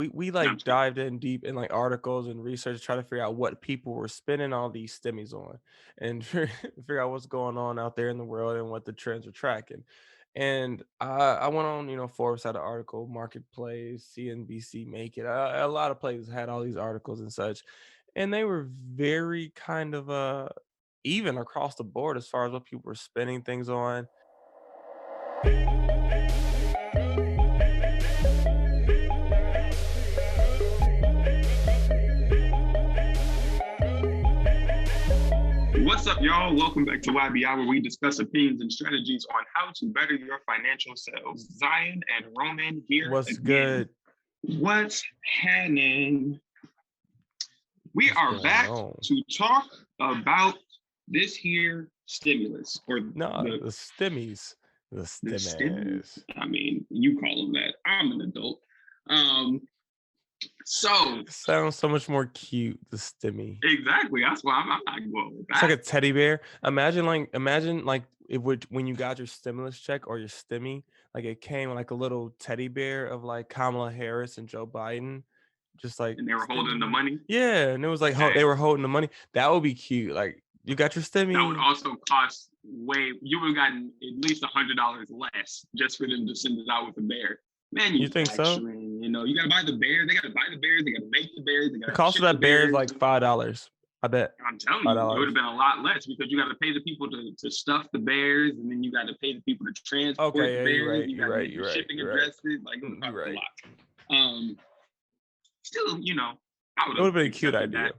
We Sounds like good. dived in deep in like articles and research to try to figure out what people were spending all these stimmies on and figure out what's going on out there in the world and what the trends are tracking. And I went on, Forbes had an article, Marketplace, CNBC, Make It. A lot of places had all these articles and such, and they were very kind of even across the board as far as what people were spending things on. What's up, y'all? Welcome back to YBI, where we discuss opinions and strategies on how to better your financial selves. Zion and Roman here What's again. good? What's happening? We What's are going back on? to talk about this here stimulus, or No, the the stimmies. The the stim. stimmies. I mean, you call them that. I'm an adult. Um, so Sounds so much more cute, the stimmy. exactly. That's why I'm not going with It's like that. a teddy bear. Imagine it would when you got your stimulus check or your stimmy, like it came like a little teddy bear of like Kamala Harris and Joe Biden, just like And they were holding the stimmy. money. Yeah, and it was like they Hey, were holding the money. That would be cute. Like you got your that would stimmy. also cost way. You would have gotten at least $100 less just for them to send it out with a bear. You think so? Manufacturing, you got to buy the bear. They got to buy the bears. They got to make the bears. They The got to cost of ship the that bear is bears. like $5. I bet I'm telling five you, it would have dollars. been a lot less because you got to pay the people to stuff the bears, and then you got to pay the people to transport Okay, the yeah, you're bears. right. You You're got to right. get the You're right. shipping You're right. addresses. Like it would You're cost a right. lot. Um, Still, I would It would have have been a cute accepted idea. that.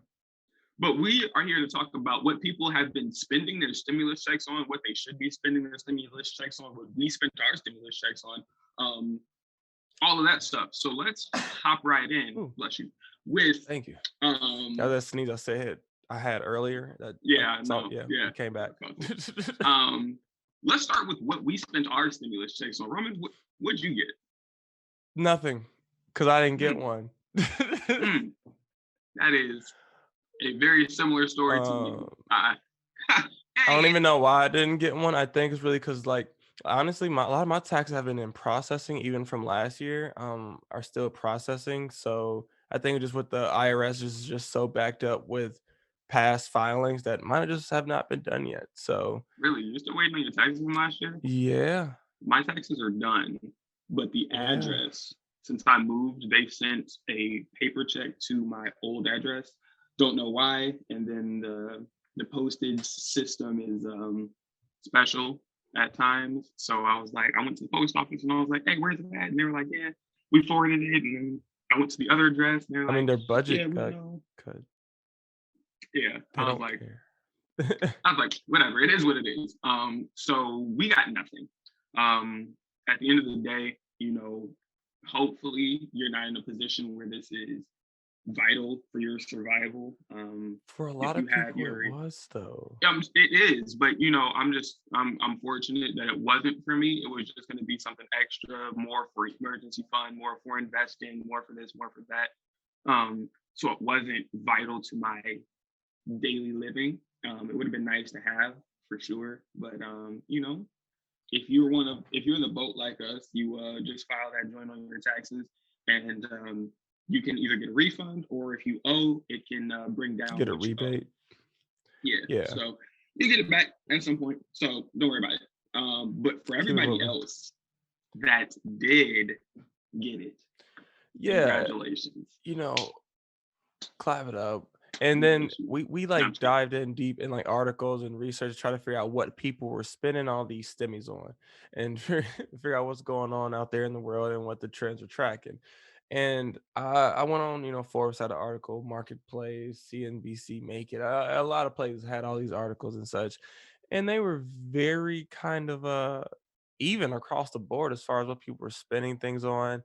But we are here to talk about what people have been spending their stimulus checks on, what they should be spending their stimulus checks on, what we spent our stimulus checks on, um, all of that stuff. So let's hop right in, Ooh, bless you, with thank you. That um, was that sneeze I had earlier. That like yeah, so no, yeah, yeah, it came back. um, let's start with what we spent our stimulus checks on. Roman, what'd you get? Nothing, because I didn't get Mm, one. mm, that is a very similar story to me. Um, I don't Hey, even know why I didn't get one. I think it's really because like honestly, a lot of my taxes have been in processing even from last year. Are still processing. So I think just with the IRS is just so backed up with past filings that mine just have not been done yet. So really, you're still waiting on your taxes from last year? yeah, My taxes are done, but the yeah. address, since I moved, they sent a paper check to my old address. Don't know why. And then the postage system is special at times. So I was like, I went to the post office and I was like, hey, where's it at? And they were like, yeah, we forwarded it. And then I went to the other address and they're I mean like, their yeah, budget we know. could Yeah. they don't care. I was like, whatever, it is what it is. So we got nothing. At the end of the day, hopefully you're not in a position where this is vital for your survival. For a If lot you of have people, it your, was though. it is, but I'm fortunate that it wasn't for me. It was just going to be something extra, more for emergency fund, more for investing, more for this, more for that. So it wasn't vital to my daily living. It would have been nice to have for sure, but if you're in the boat like us, you just file that joint on your taxes, and you can either get a refund, or if you owe, it can bring down Get a what you owe. rebate. Yeah, Yeah. so you get it back at some point. So don't worry about it. But for Keep it everybody moving. else that did get it, Yeah, congratulations. you know, clap it up. And then Bless you. we No, like I'm kidding. dived in deep in like articles and research to try to figure out what people were spending all these stimmies on and figure out what's going on out there in the world and what the trends are tracking. And I went on, Forbes had an article, Marketplace, CNBC, Make It. A lot of places had all these articles and such, and they were very kind of even across the board as far as what people were spending things on.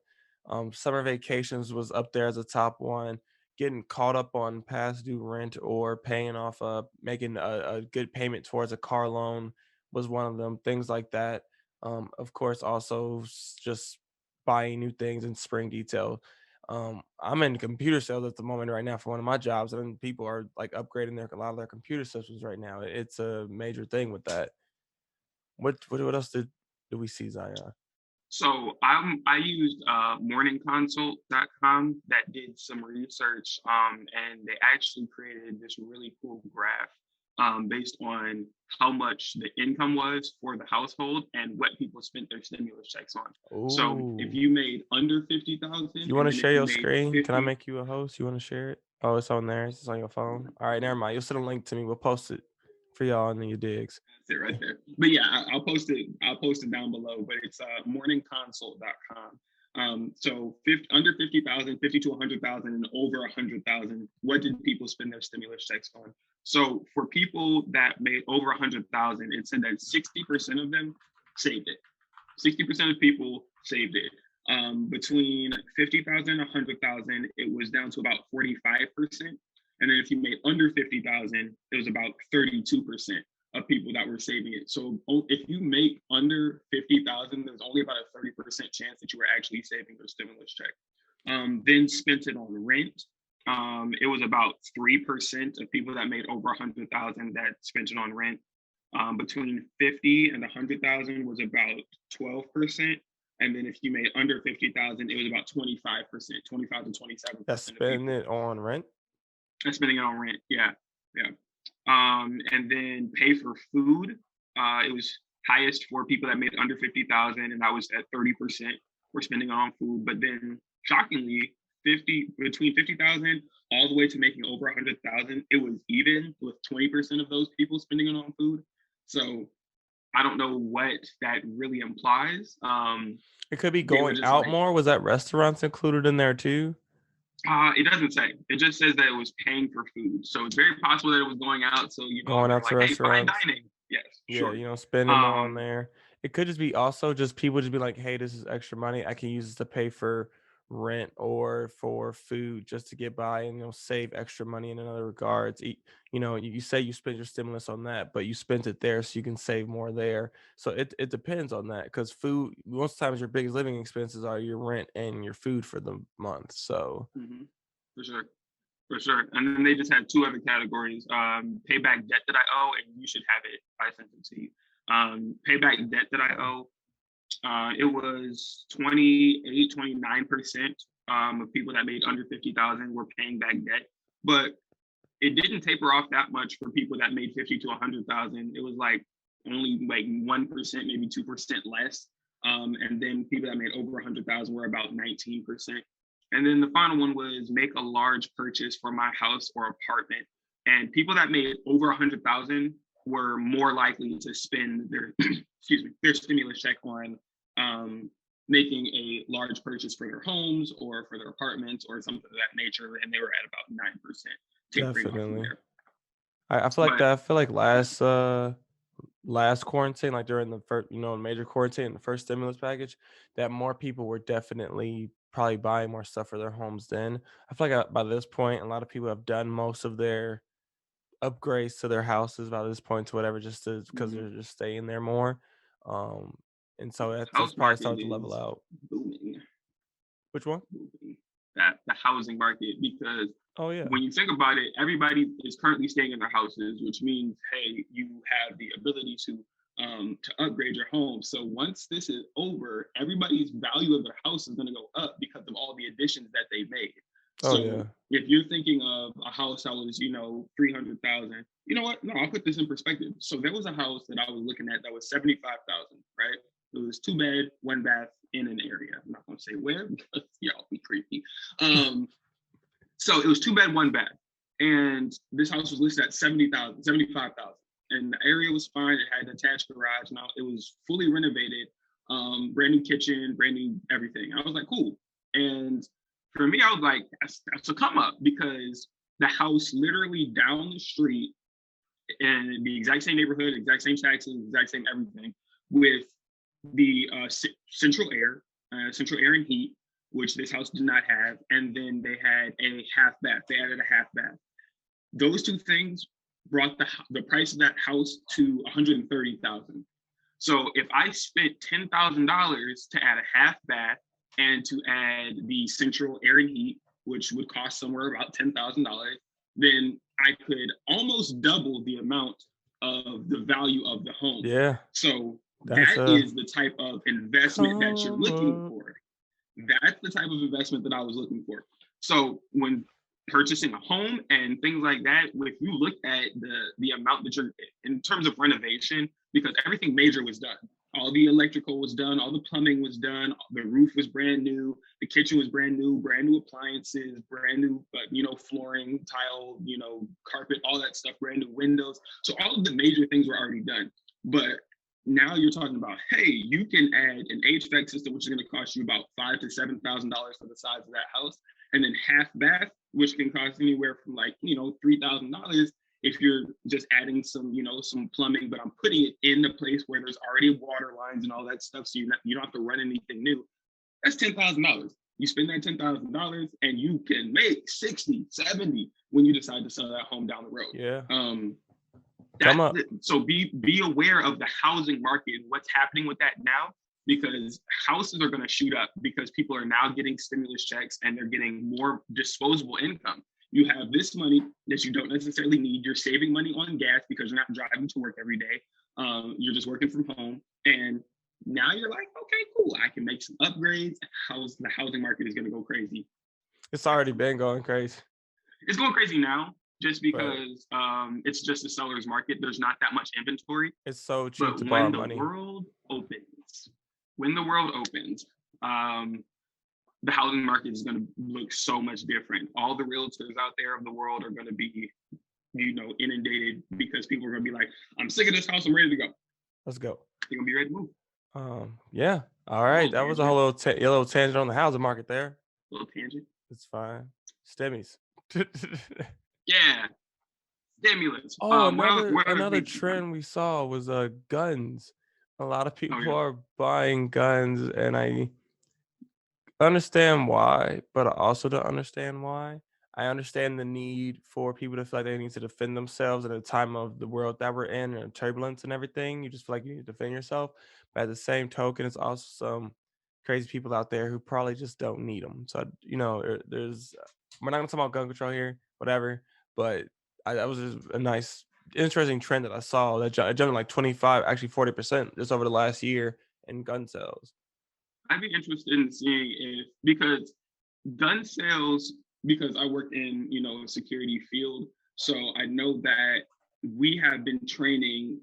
Summer vacations was up there as a top one, getting caught up on past due rent or paying off making a good payment towards a car loan was one of them, things like that. Of course, also just buying new things in spring detail. I'm in computer sales at the moment right now for one of my jobs, and people are like upgrading a lot of their computer systems right now. It's a major thing with that. What else did we see, Zion? I used morningconsult.com that did some research, and they actually created this really cool graph based on how much the income was for the household and what people spent their stimulus checks on. So if Ooh. you made under You 50,000, and wanna then if share you your made screen? Can I 50, make you a host? You wanna share it? Oh, it's on there. It's on your phone. All right, never mind. You'll send a link to me. We'll post it for y'all in your digs. that's it right there. But yeah, I'll post it. I'll post it down below. But it's morningconsult.com. So 50, under 50,000, 50 to 100,000, and over 100,000. What did people spend their stimulus checks on? So for people that made over 100,000, it said that 60% of them saved it. 60% of people saved it. Between 50,000 and 100,000, it was down to about 45%. And then if you made under 50,000, it was about 32% of people that were saving it. So if you make under 50,000, there's only about a 30% chance that you were actually saving your stimulus check. Then spent it on rent. It was about 3% of people that made over 100,000 that spent it on rent. Between 50 and 100,000 was about 12%. And then if you made under 50,000, it was about 25%, 25 to That's 27% of spending people it on rent? are spending it on rent. Yeah. Yeah. And then pay for food. It was highest for people that made under 50,000, and that was at 30% were spending it on food. But then shockingly, 50 between 50,000 all the way to making over 100,000, it was even with 20% of those people spending it on food. So I don't know what that really implies. It could be They were going just out like, more. Was that restaurants included in there too? it doesn't say. It just says that it was paying for food. So it's very possible that it was going out. So Going they're out to like, hey, fine restaurants? dining. Yes, Yeah, sure. spending more on Um, there. It could just be also just people just be like, "Hey, this is extra money. I can use this to pay for rent or for food just to get by and save extra money in another regards." You say you spend your stimulus on that, but you spent it there so you can save more there. So it depends on that because food most times your biggest living expenses are your rent and your food for the month. So mhm, for sure. For sure. And then they just had two other categories, pay back debt that I owe, and you should have it. I sent it to you. Pay back debt that I owe. It was 28, 29% of people that made under 50,000 were paying back debt. But it didn't taper off that much for people that made 50 to 100,000. It was like only like 1%, maybe 2% less. And then people that made over 100,000 were about 19%. And then the final one was make a large purchase for my house or apartment. And people that made over 100,000 were more likely to spend their excuse me their stimulus check on making a large purchase for their homes or for their apartments or something of that nature, and they were at about 9%, tapering off from definitely. there. I feel like But that. I feel like yeah, last quarantine, like during the first, major quarantine, the first stimulus package, that more people were definitely probably buying more stuff for their homes then. I feel like by this point, a lot of people have done most of their upgrades to their houses by this point to whatever, just because mhm, they're just staying there more. Um, and so that's house probably market starting to level is out. booming, Which one? booming. That the housing market, because Oh yeah. when you think about it, everybody is currently staying in their houses, which means, hey, you have the ability to upgrade your home. So once this is over, everybody's value of their house is going to go up because of all the additions that they made. Oh So yeah. if you're thinking of a house that was, 300,000, you know what? No, I'll put this in perspective. So there was a house that I was looking at that was 75,000, right? It was two bed, one bath in an area. I'm not going to say where because y'all be creepy. Um, so it was two bed, one bath. And this house was listed at 70,000, 75,000, and the area was fine. It had an attached garage. Now it was fully renovated, brand new kitchen, brand new everything. I was like, cool. And for me, I was like, that's a come up because the house literally down the street in the exact same neighborhood, exact same taxes, exact same everything, with the central air and heat, which this house did not have, and then they had a half bath. They added a half bath. Those two things brought the price of that house to 130,000. So if I spent $10,000 to add a half bath and to add the central air and heat, which would cost somewhere about $10,000, then I could almost double the amount of the value of the home. Yeah. So That's That a is the type of investment that you're come looking up. for. That's the type of investment that I was looking for. So when purchasing a home and things like that, if you look at the amount that you're in terms of renovation, because everything major was done. All the electrical was done, all the plumbing was done, the roof was brand new, the kitchen was brand new appliances, brand new, flooring, tile, carpet, all that stuff, brand new windows. So all of the major things were already done. But now you're talking about, hey, you can add an HVAC system, which is going to cost you about $5,000 to $7,000 for the size of that house, and then half bath, which can cost anywhere from $3,000 if you're just adding some plumbing. But I'm putting it in a place where there's already water lines and all that stuff, so you don't have to run anything new. That's $10,000. You spend that $10,000 and you can make 60, 70 when you decide to sell that home down the road. Yeah. That Come up. So be aware of the housing market and what's happening with that now, because houses are going to shoot up because people are now getting stimulus checks and they're getting more disposable income. You have this money that you don't necessarily need. You're saving money on gas because you're not driving to work every day. You're just working from home, and now you're like, okay, cool, I can make some upgrades. The housing market is going to go crazy. It's already been going crazy. It's going crazy now just But because it's just a seller's market. There's not that much inventory. it's so cheap But to borrow money. when the world opens, the housing market is going to look so much different. All the realtors out there of the world are going to be, inundated because people are going to be like, I'm sick of this house. I'm ready to go. Let's go. They're going to be ready to move. Yeah. All A right. little That was a tangent. whole little tangent on the housing market there. Little tangent. It's fine. Stimmys. Yeah. Stimulus. Oh, What other another things you find? trend we saw was guns. A lot of Oh people yeah. are buying guns, and I understand why, but I also don't understand why. I understand the need for people to feel like they need to defend themselves at a time of the world that we're in and turbulence and everything. You just feel like you need to defend yourself. But at the same token, it's also some crazy people out there who probably just don't need them. So, there's, we're not going to talk about gun control here, whatever. But that was just a nice, interesting trend that I saw that jumped like 25, actually 40% just over the last year in gun sales. I'd be interested in seeing if, because gun sales, because I work in a security field, so I know that we have been training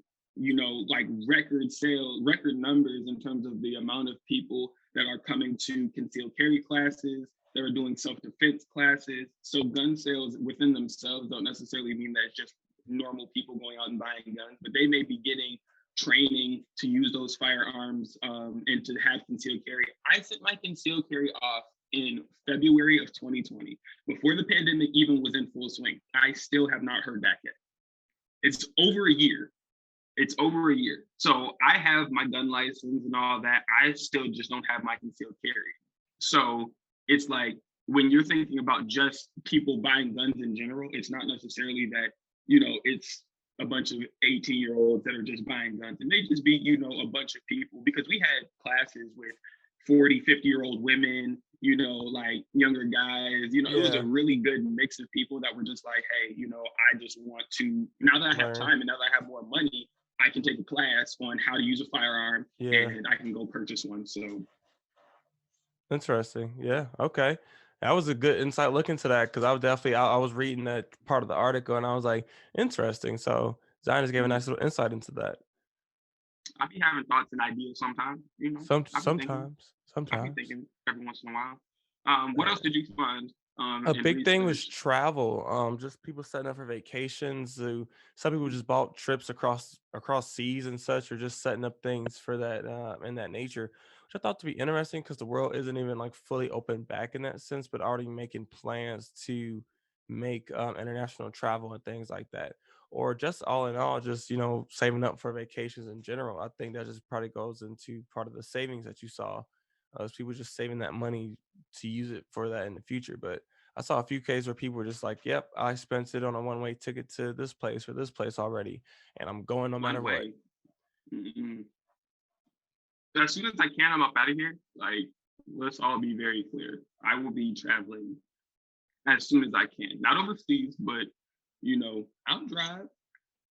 like record numbers in terms of the amount of people that are coming to concealed carry classes, that are doing self-defense classes. So gun sales within themselves don't necessarily mean that it's just normal people going out and buying guns, but they may be getting training to use those firearms, and to have concealed carry. I sent my concealed carry off in February of 2020, before the pandemic even was in full swing. I still have not heard back yet. It's over a year. It's over a year. So I have my gun license and all that. I still just don't have my concealed carry. So it's like, when you're thinking about just people buying guns in general, it's not necessarily that, it's a bunch of 18-year-olds that are just buying guns. It may just be, a bunch of people, because we had classes with 40, 50-year-old women, like younger guys. It was a Yeah, really good mix of people that were just like, hey, I just want to, now that I have learn. time and now that I have more money, I can take a class on how to use a firearm Yeah. and I can go purchase one. So Interesting. Yeah. Okay. That was a good insight look into that because I was definitely I was reading that part of the article and I was like, interesting. So Zion just gave a nice little insight into that. I be having thoughts and ideas sometimes, I be thinking, Sometimes. every once in a while. What else Uh, did you find A in big thing was research? travel. Just people setting up for vacations. Some people just bought trips across seas and such, or just setting up things for that in that nature, which I thought to be interesting because the world isn't even like fully open back in that sense, but already making plans to make international travel and things like that, or just all in all, just saving up for vacations in general. I think that just probably goes into part of the savings that you saw. People just saving that money to use it for that in the future, but I saw a few cases where people were just like, "Yep, I spent it on a one-way ticket to this place or this place already, and I'm going no One matter what." way. Mm-mm. As soon as I can, I'm up out of here. Like, let's all be very clear. I will be traveling as soon as I can. Not overseas, but I'll drive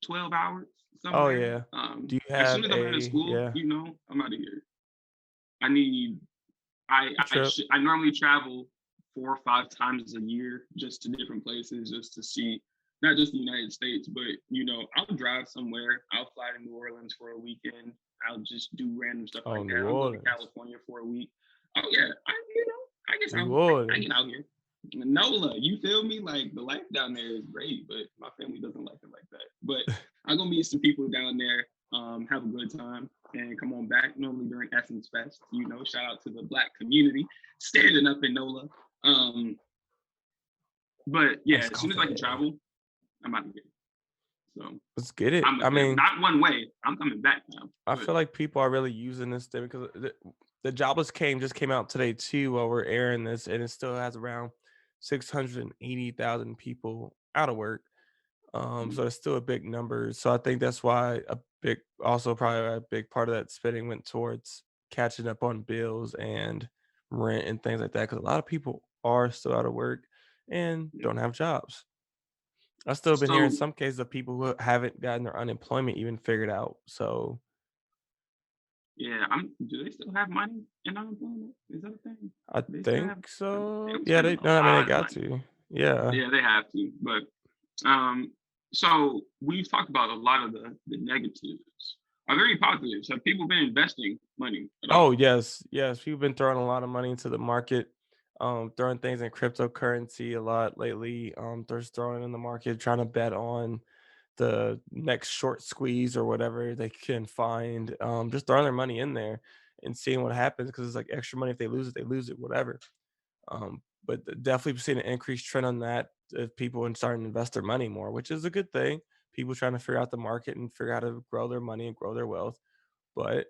12 hours, Oh somewhere. yeah. Do you As soon have as I'm out of a school, yeah, I'm out of here. I need a trip? I normally travel 4 or 5 times a year just to different places just to see not just the United States, but I'll drive somewhere. I'll fly to New Orleans for a weekend. I'll just do random stuff Oh, like New that. I'll go to Orleans. California for a week. Oh yeah, I guess New I get Orleans. out here. NOLA, you feel me? Like the life down there is great, but my family doesn't like it like that. But I'm gonna meet some people down there, have a good time, and come on back. Normally during Essence Fest, shout out to the Black community standing up in NOLA. Um, but yeah, Let's as go soon as I can there. travel, I'm out of here. So Let's get it. I'm I mean, not one way. I'm coming back now. I But feel like people are really using this thing because the jobless came just came out today too while we're airing this, and it still has around 680,000 people out of work. So it's still a big number. So I think that's why also probably a big part of that spending went towards catching up on bills and rent and things like that. Because a lot of people are still out of work and yeah. don't have jobs. I've still been hearing So some cases of people who haven't gotten their unemployment even figured out. So yeah, do they still have money in unemployment? Is that a thing? I They still have think they so. were Yeah, spending they a no, I mean they lot of got money. to. Yeah. Yeah, they have to. But um, so we've talked about a lot of the negatives. Are there any positives? Have people been investing money at Oh, all? yes, yes. We've been throwing a lot of money into the market, throwing things in cryptocurrency a lot lately. They're just throwing it in the market, trying to bet on the next short squeeze or whatever they can find. Just throwing their money in there and seeing what happens because it's like extra money. If they lose it, they lose it, whatever. But definitely seeing an increased trend on that of people and starting to invest their money more, which is a good thing. People trying to figure out the market and figure out how to grow their money and grow their wealth. But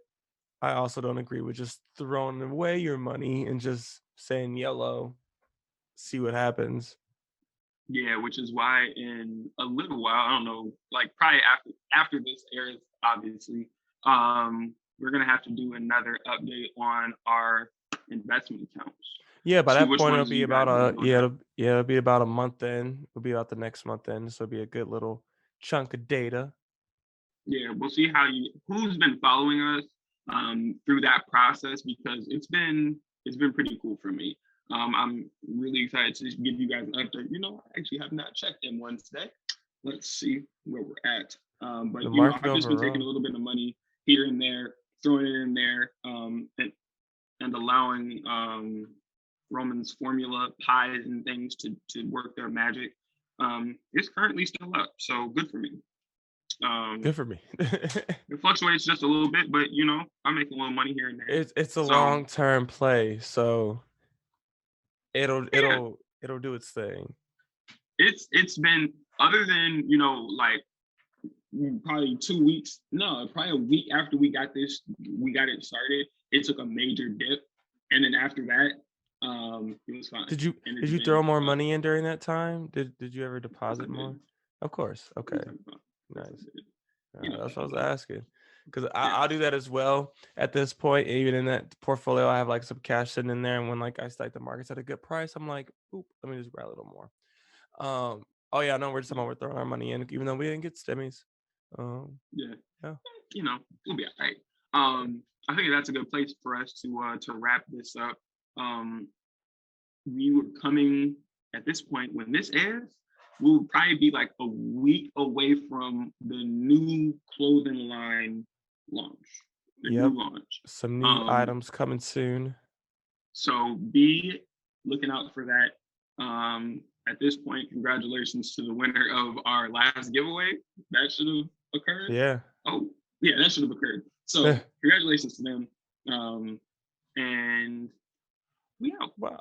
I also don't agree with just throwing away your money and just saying YOLO, see what happens. Yeah, which is why in a little while, I don't know, like probably after this airs, obviously, we're gonna have to do another update on our investment accounts. Yeah, by See that which point it'll ones be you got about going on now. it'll be about a month in. It'll be about the next month in. So it'll be a good little chunk of data. Yeah, we'll see who's been following us through that process because it's been pretty cool for me. I'm really excited to give you guys an update. I actually have not checked in one today. Let's see where we're at. The But market I've just been taking a overall. little bit of money here and there, throwing it in there, and allowing Roman's formula pies and things to work their magic. It's currently still up, so good for me. Good Um, for me. it fluctuates just a little bit, but I make a little money here and there. It's a So long-term play, so yeah, it'll do its thing. it's been other than like probably 2 weeks, no, probably a week after we got it started. It took a major dip, and then after that, it was fine, and Did it's you throw been more up. money in during that time? Did you ever Of course I deposit did. more? Of course. What are you Okay. talking about? Of course I Nice. did. You know That's that what I was though. asking. Because Yeah. I'll do that as well at this point. Even in that portfolio, I have like some cash sitting in there. And when like I see like the market's at a good price, I'm like, oop, let me just grab a little more. Oh yeah, no, we're just talking about we're throwing our money in, even though we didn't get stimmies. Um, Yeah. yeah, We'll be all right. yeah. I think that's a good place for us to wrap this up. Um, we were coming at this point when this airs, we will probably be like a week away from the new clothing line launch, the Yep. new launch. Some new Um, items coming soon. so be looking out for that. At this point, congratulations to the winner of our last giveaway. That should have occurred. Yeah. Oh, yeah, that should have occurred. So congratulations to them. And we out. Wow.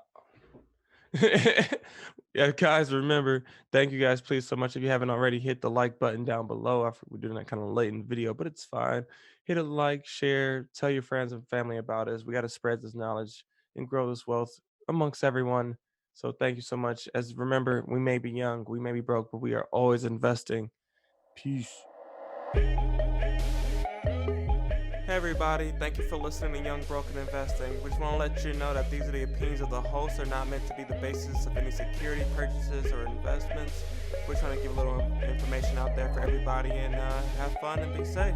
Yeah, guys, remember, thank you guys, please, so much. If you haven't already, hit the like button down below. We're doing that kind of late in the video, but it's fine. Hit a like, share, tell your friends and family about us. We got to spread this knowledge and grow this wealth amongst everyone. So thank you so much. As remember, we may be young, we may be broke, but we are always investing. Peace. Hey everybody. Thank you for listening to Young Broken Investing. We just want to let you know that these are the opinions of the hosts, are not meant to be the basis of any security purchases or investments. We're trying to give a little information out there for everybody, and have fun and be safe.